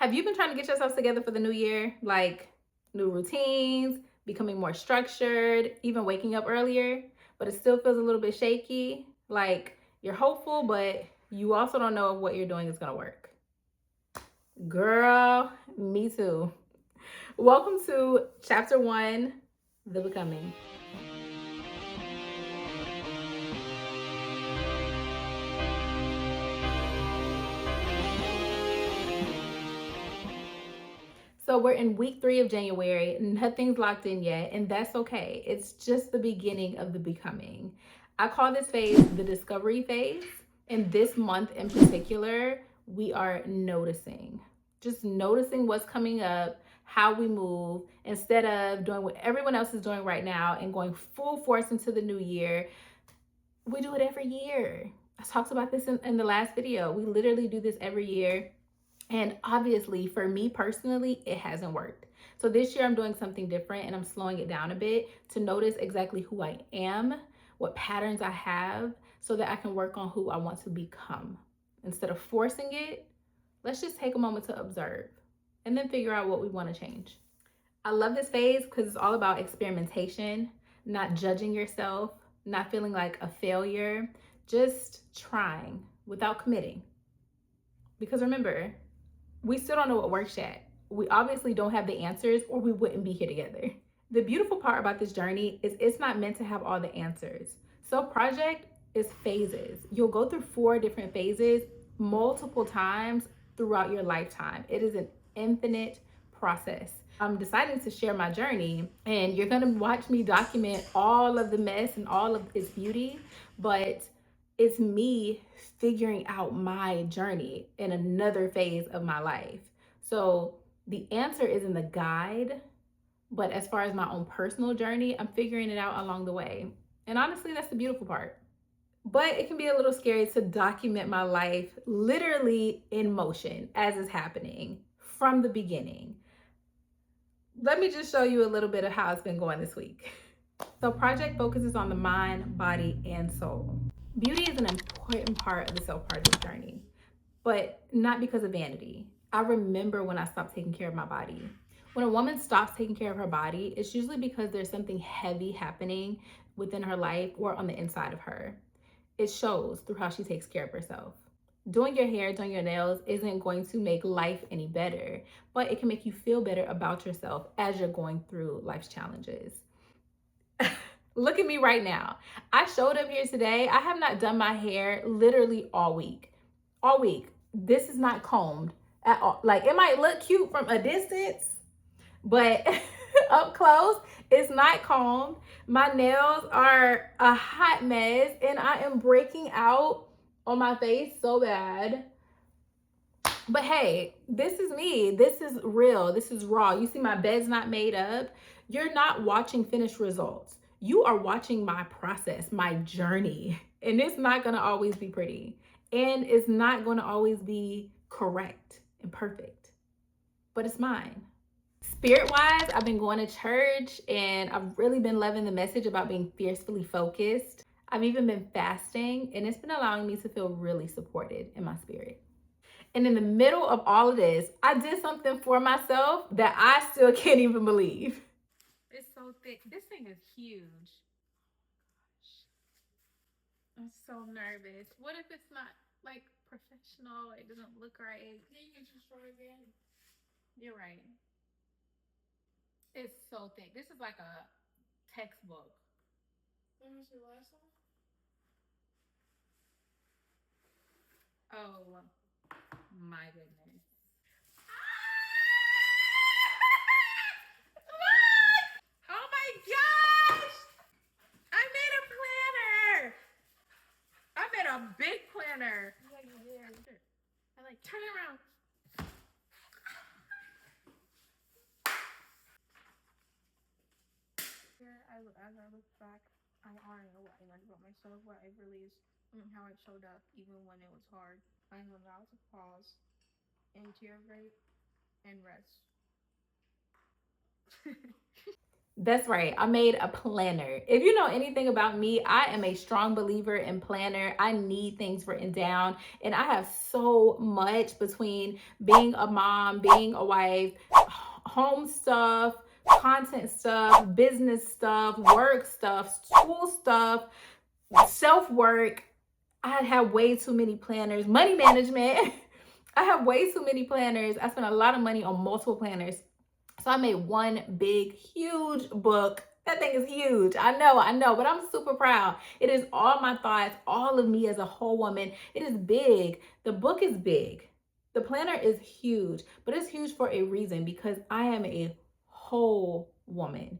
Have you been trying to get yourself together for the new year? Like new routines, becoming more structured, even waking up earlier, but it still feels a little bit shaky? Like you're hopeful, but you also don't know if what you're doing is going to work. Girl, me too. Welcome to Chapter 1, The Becoming. So we're in week 3 of January. Nothing's locked in yet, and that's okay. It's just the beginning of the becoming. I call this phase the discovery phase. And this month in particular, we are noticing. Just noticing what's coming up, how we move, instead of doing what everyone else is doing right now and going full force into the new year. We do it every year. I talked about this in the last video. We literally do this every year, and obviously, for me personally, it hasn't worked. So this year, I'm doing something different and I'm slowing it down a bit to notice exactly who I am, what patterns I have, so that I can work on who I want to become. Instead of forcing it, let's just take a moment to observe and then figure out what we want to change. I love this phase because it's all about experimentation, not judging yourself, not feeling like a failure, just trying without committing. Because remember, we still don't know what works yet. We obviously don't have the answers, or we wouldn't be here together. The beautiful part about this journey is it's not meant to have all the answers. Self project is phases. You'll go through 4 different phases multiple times throughout your lifetime. It is an infinite process. I'm deciding to share my journey, and you're gonna watch me document all of the mess and all of its beauty, but it's me figuring out my journey in another phase of my life. So the answer is in the guide, but as far as my own personal journey, I'm figuring it out along the way. And honestly, that's the beautiful part. But it can be a little scary to document my life literally in motion as it's happening from the beginning. Let me just show you a little bit of how it's been going this week. So, project focuses on the mind, body, and soul. Beauty is an important part of the self project journey, but not because of vanity. I remember when I stopped taking care of my body. When a woman stops taking care of her body, it's usually because there's something heavy happening within her life or on the inside of her. It shows through how she takes care of herself. Doing your hair, doing your nails isn't going to make life any better, but it can make you feel better about yourself as you're going through life's challenges. Look at me right now. I showed up here today. I have not done my hair literally all week. All week. This is not combed at all. Like, it might look cute from a distance, but up close, it's not combed. My nails are a hot mess, and I am breaking out on my face so bad. But hey, this is me. This is real. This is raw. You see, my bed's not made up. You're not watching finished results. You are watching my process, my journey. And it's not going to always be pretty. And it's not going to always be correct and perfect. But it's mine. Spirit wise, I've been going to church and I've really been loving the message about being fiercely focused. I've even been fasting, and it's been allowing me to feel really supported in my spirit. And in the middle of all of this, I did something for myself that I still can't even believe. It's so thick. This thing is huge. I'm so nervous. What if it's not like professional? It doesn't look right. Then you can just try again. You're right. It's so thick. This is like a textbook. Let me see the last one. Oh my goodness. Oh my gosh! I made a planner. I made a big planner. Yeah, you did. I like turn it around. As I look back, I already know what I learned about myself, what I released, and how I showed up even when it was hard. I'm allowed to pause, integrate, and rest. That's right. I made a planner. If you know anything about me, I am a strong believer in planner. I need things written down, and I have so much between being a mom, being a wife, home stuff, content stuff, business stuff, work stuff, school stuff, self work. I have way too many planners, money management. I have way too many planners. I spent a lot of money on multiple planners. So I made one big, huge book. That thing is huge. I know, but I'm super proud. It is all my thoughts, all of me as a whole woman. It is big. The book is big. The planner is huge, but it's huge for a reason because I am a whole woman.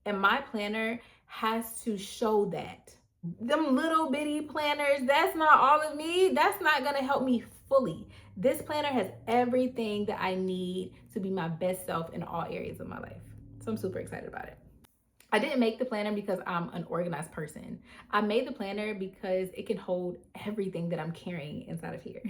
And my planner has to show that. Them little bitty planners, that's not all of me. That's not going to help me fully. This planner has everything that I need to be my best self in all areas of my life. So I'm super excited about it. I didn't make the planner because I'm an organized person. I made the planner because it can hold everything that I'm carrying inside of here.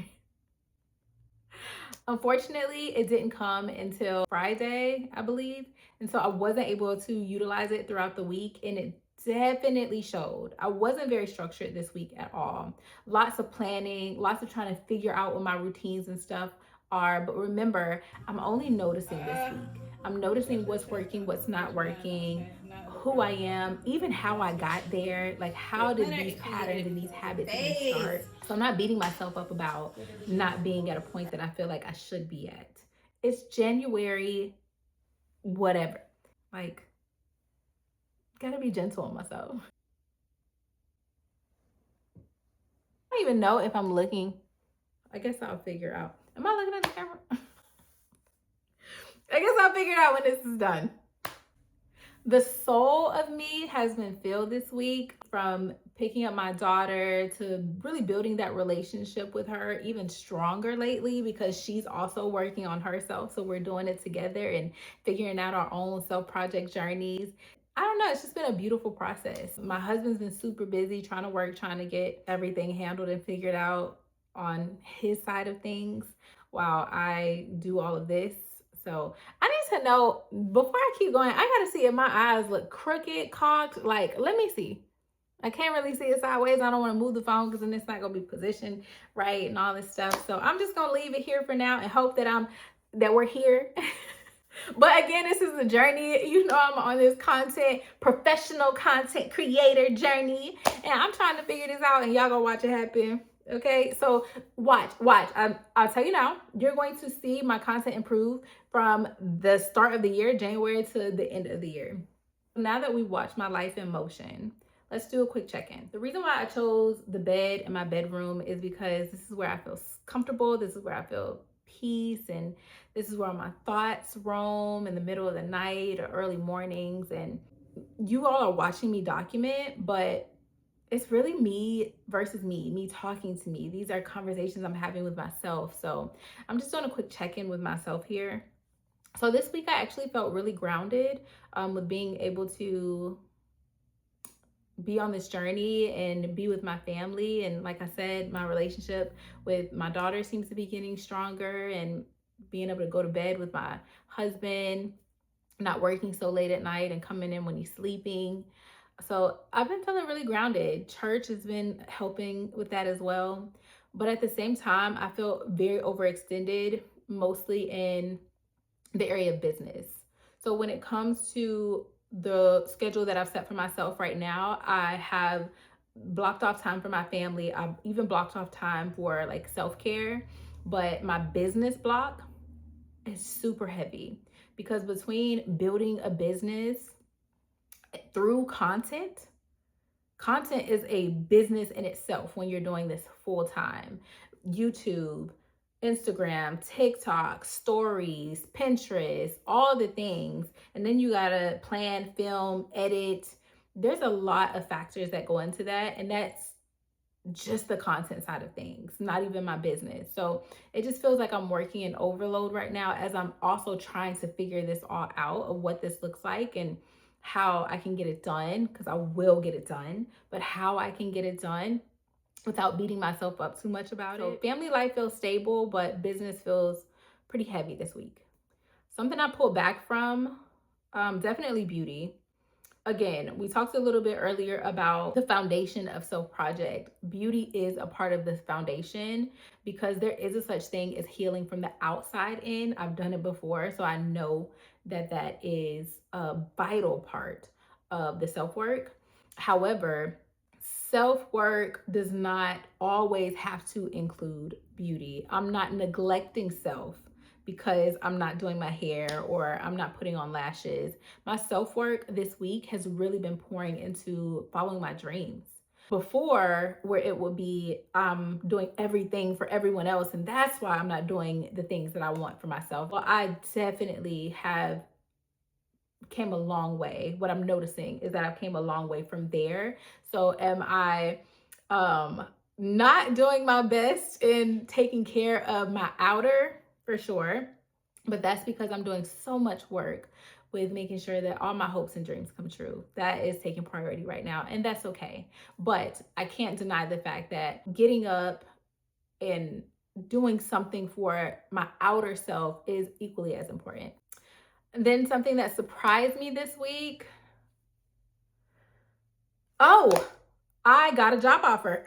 Unfortunately, it didn't come until Friday, I believe. And so I wasn't able to utilize it throughout the week, and it definitely showed. I wasn't very structured this week at all. Lots of planning, lots of trying to figure out what my routines and stuff are. But remember, I'm only noticing this week. I'm noticing what's working, what's not working, who I am, even how I got there. Like, how did these patterns and these habits even start? So I'm not beating myself up about not being at a point that I feel like I should be at. It's January, whatever. Like, gotta be gentle on myself. I don't even know if I'm looking. I guess I'll figure out. Am I looking at the camera? I guess I'll figure it out when this is done. The soul of me has been filled this week, from picking up my daughter to really building that relationship with her even stronger lately, because she's also working on herself. So we're doing it together and figuring out our own self project journeys. I don't know, it's just been a beautiful process. My husband's been super busy trying to work, trying to get everything handled and figured out on his side of things while I do all of this. So I need to know, before I keep going, I gotta see if my eyes look crooked, cocked. Like, let me see. I can't really see it sideways. I don't want to move the phone because then it's not gonna be positioned right and all this stuff. So I'm just gonna leave it here for now and hope that we're here. But again, this is a journey. You know, I'm on this professional content creator journey, and I'm trying to figure this out, and y'all gonna watch it happen. Okay, so watch. I'll tell you now, you're going to see my content improve from the start of the year, January, to the end of the year. Now that we've watched my life in motion, let's do a quick check-in. The reason why I chose the bed in my bedroom is because this is where I feel comfortable. This is where I feel peace, and this is where my thoughts roam in the middle of the night or early mornings. And you all are watching me document, but it's really me versus me talking to me. These are conversations I'm having with myself. So I'm just doing a quick check-in with myself here. So this week I actually felt really grounded with being able to be on this journey and be with my family. And like I said, my relationship with my daughter seems to be getting stronger, and being able to go to bed with my husband, not working so late at night and coming in when he's sleeping. So I've been feeling really grounded. Church has been helping with that as well. But at the same time, I feel very overextended, mostly in the area of business. So when it comes to the schedule that I've set for myself right now, I have blocked off time for my family. I've even blocked off time for like self-care, but my business block is super heavy because between building a business through content is a business in itself when you're doing this full time. YouTube, Instagram, TikTok, stories, Pinterest, all the things. And then you gotta plan, film, edit. There's a lot of factors that go into that. And that's just the content side of things, not even my business. So it just feels like I'm working in overload right now as I'm also trying to figure this all out of what this looks like and how I can get it done, because I will get it done, but how I can get it done without beating myself up too much about it. Family life feels stable, but business feels pretty heavy this week. Something I pulled back from, definitely beauty. again, we talked a little bit earlier about the foundation of self project. Beauty is a part of this foundation because there is a such thing as healing from the outside in. I've done it before, so I know that that is a vital part of the self work. However, self work does not always have to include beauty. I'm not neglecting self because I'm not doing my hair or I'm not putting on lashes. My self work this week has really been pouring into following my dreams. Before, where it would be I'm doing everything for everyone else, and that's why I'm not doing the things that I want for myself. Well, I definitely have came a long way. What I'm noticing is that I've came a long way from there. So am I not doing my best in taking care of my outer? For sure. But that's because I'm doing so much work with making sure that all my hopes and dreams come true. That is taking priority right now, and that's okay. But I can't deny the fact that getting up and doing something for my outer self is equally as important. And then something that surprised me this week. Oh, I got a job offer.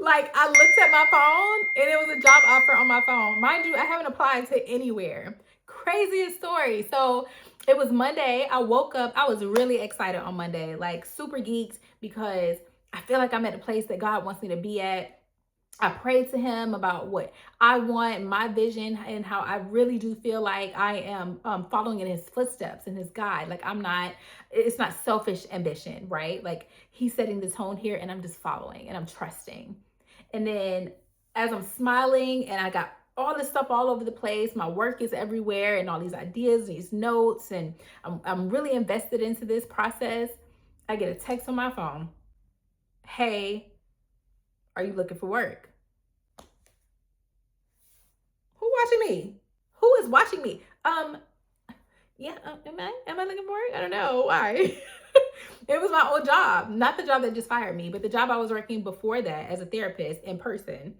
Like, I looked at my phone and it was a job offer on my phone. Mind you, I haven't applied to anywhere. Craziest story. So it was Monday. I woke up. I was really excited on Monday, like super geeked, because I feel like I'm at the place that God wants me to be at. I prayed to him about what I want, my vision, and how I really do feel like I am following in his footsteps and his guide. Like, it's not selfish ambition, right? Like, he's setting the tone here and I'm just following and I'm trusting. And then as I'm smiling and I got all this stuff all over the place, my work is everywhere and all these ideas, these notes, and I'm really invested into this process. I get a text on my phone. Hey, are you looking for work? Who watching me? Who is watching me? Yeah, am I looking for it? I don't know why. It was my old job, not the job that just fired me, but the job I was working before that as a therapist in person.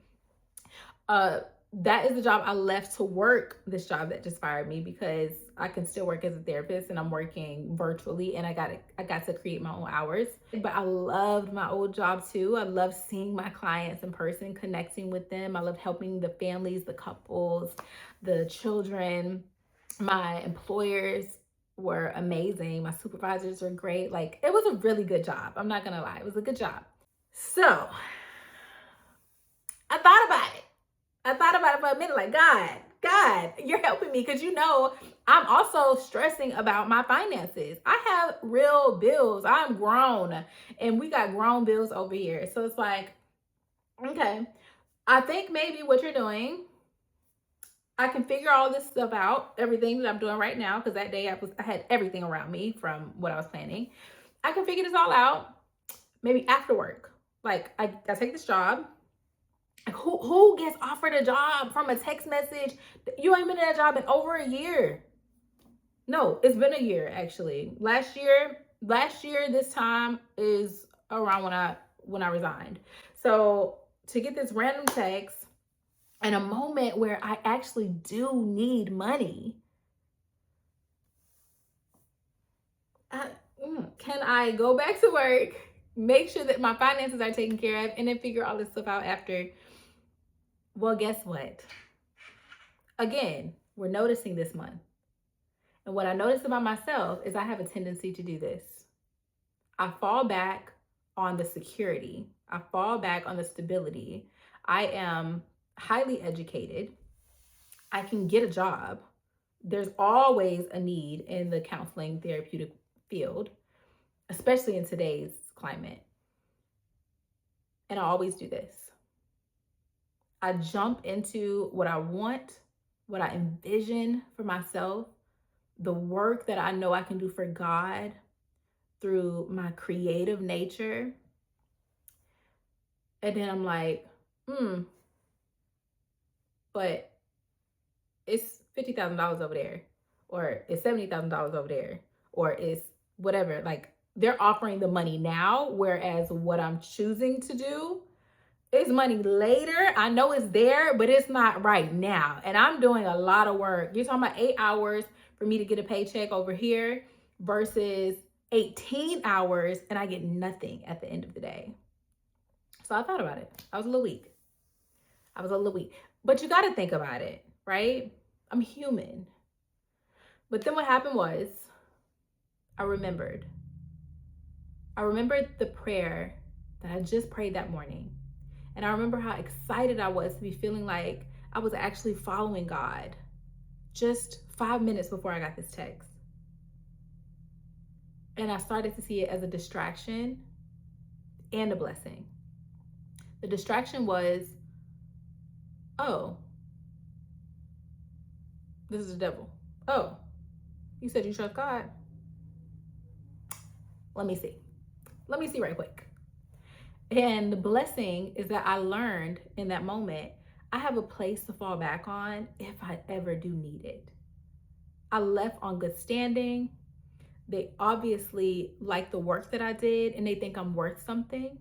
Uh, that is the job I left to work this job that just fired me, because I can still work as a therapist and I'm working virtually and I got to create my own hours. But I loved my old job too. I love seeing my clients in person, connecting with them. I love helping the families, the couples, the children. My employers were amazing. My supervisors were great. Like, it was a really good job. I'm not gonna lie, it was a good job. So I thought about it. I thought about it for a minute, like, God, you're helping me, because I'm also stressing about my finances. I have real bills. I'm grown and we got grown bills over here. So it's like, okay, I think maybe what you're doing, I can figure all this stuff out, everything that I'm doing right now, because that day I had everything around me from what I was planning. I can figure this all out maybe after work. Like, I take this job. Who gets offered a job from a text message? You ain't been in that job in over a year. No, it's been a year actually. Last year this time is around when I resigned. So to get this random text in a moment where I actually do need money, can I go back to work, make sure that my finances are taken care of, and then figure all this stuff out after? Well, guess what? Again, we're noticing this month. And what I noticed about myself is I have a tendency to do this. I fall back on the security. I fall back on the stability. I am highly educated. I can get a job. There's always a need in the counseling therapeutic field, especially in today's climate. And I always do this. I jump into what I want, what I envision for myself, the work that I know I can do for God through my creative nature. And then I'm like, but it's $50,000 over there, or it's $70,000 over there, or it's whatever. Like, they're offering the money now, whereas what I'm choosing to do is money later. I know it's there, but it's not right now. And I'm doing a lot of work. You're talking about 8 hours for me to get a paycheck over here. versus 18 hours and I get nothing at the end of the day. So I thought about it. I was a little weak. But you got to think about it, right? I'm human. But then what happened was I remembered. I remembered the prayer that I just prayed that morning. And I remember how excited I was to be feeling like I was actually following God just 5 minutes before I got this text. And I started to see it as a distraction and a blessing. The distraction was, oh, this is the devil. Oh, you said you trust God. Let me see. Let me see right quick. And the blessing is that I learned in that moment, I have a place to fall back on if I ever do need it. I left on good standing. They obviously like the work that I did and they think I'm worth something.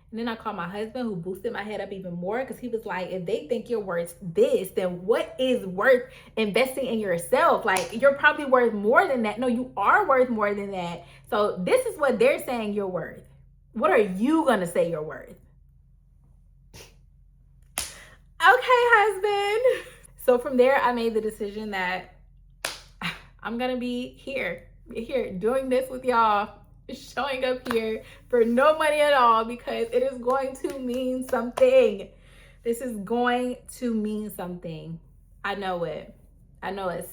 And then I called my husband, who boosted my head up even more, because he was like, if they think you're worth this, then what is worth investing in yourself? Like, you're probably worth more than that. No, you are worth more than that. So this is what they're saying you're worth. What are you going to say you're worth? Okay, husband. So from there, I made the decision that I'm going to be here doing this with y'all, showing up here for no money at all, because it is going to mean something. This is going to mean something. I know it.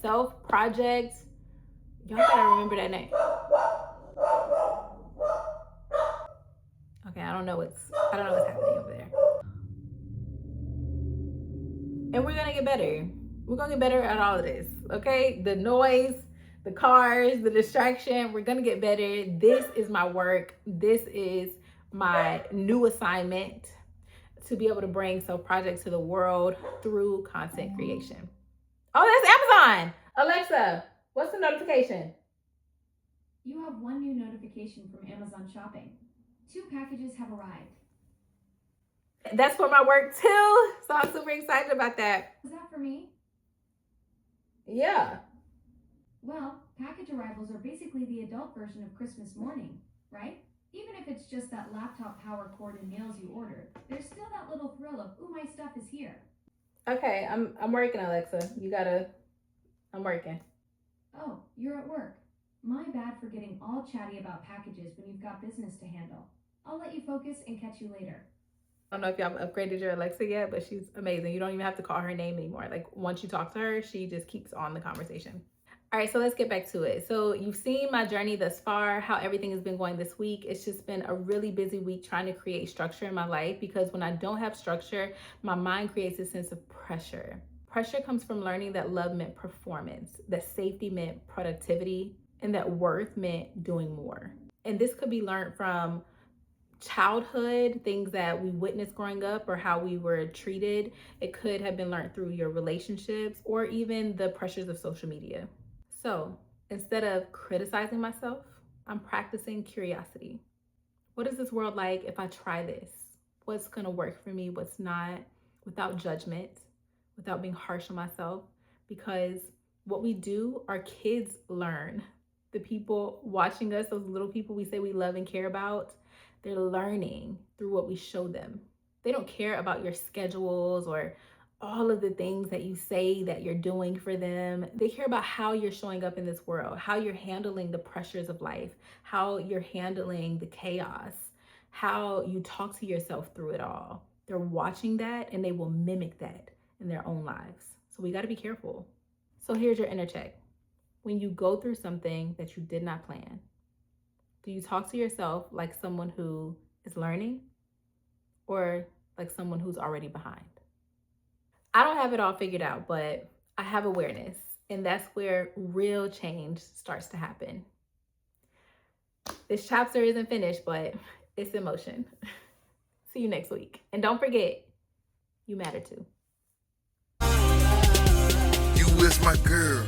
Self Project. Y'all gotta remember that name. Okay, I don't know what's happening over there. And we're gonna get better. We're gonna get better at all of this. Okay? The noise, the cars, the distraction, we're gonna get better. This is my work. This is my new assignment, to be able to bring Self Project to the world through content creation. Oh, that's Amazon. Alexa, what's the notification? You have one new notification from Amazon Shopping. 2 packages have arrived. That's for my work too. So I'm super excited about that. Is that for me? Yeah. Well, package arrivals are basically the adult version of Christmas morning, right? Even if it's just that laptop power cord and nails you ordered, there's still that little thrill of, ooh, my stuff is here. Okay, I'm working, Alexa. I'm working. Oh, you're at work. My bad for getting all chatty about packages when you've got business to handle. I'll let you focus and catch you later. I don't know if y'all have upgraded your Alexa yet, but she's amazing. You don't even have to call her name anymore. Like, once you talk to her, she just keeps on the conversation. All right, so let's get back to it. So you've seen my journey thus far, how everything has been going this week. It's just been a really busy week trying to create structure in my life, because when I don't have structure, my mind creates a sense of pressure. Pressure comes from learning that love meant performance, that safety meant productivity, and that worth meant doing more. And this could be learned from childhood, things that we witnessed growing up or how we were treated. It could have been learned through your relationships or even the pressures of social media. So instead of criticizing myself, I'm practicing curiosity. What is this world like if I try this? What's gonna work for me? What's not? Without judgment, without being harsh on myself. Because what we do, our kids learn. The people watching us, those little people we say we love and care about, they're learning through what we show them. They don't care about your schedules or all of the things that you say that you're doing for them. They care about how you're showing up in this world, how you're handling the pressures of life, how you're handling the chaos, how you talk to yourself through it all. They're watching that and they will mimic that in their own lives. So we got to be careful. So here's your inner check. When you go through something that you did not plan, do you talk to yourself like someone who is learning or like someone who's already behind? I don't have it all figured out, but I have awareness, and that's where real change starts to happen. This chapter isn't finished, but it's in motion. See you next week. And don't forget, you matter too. You is my girl.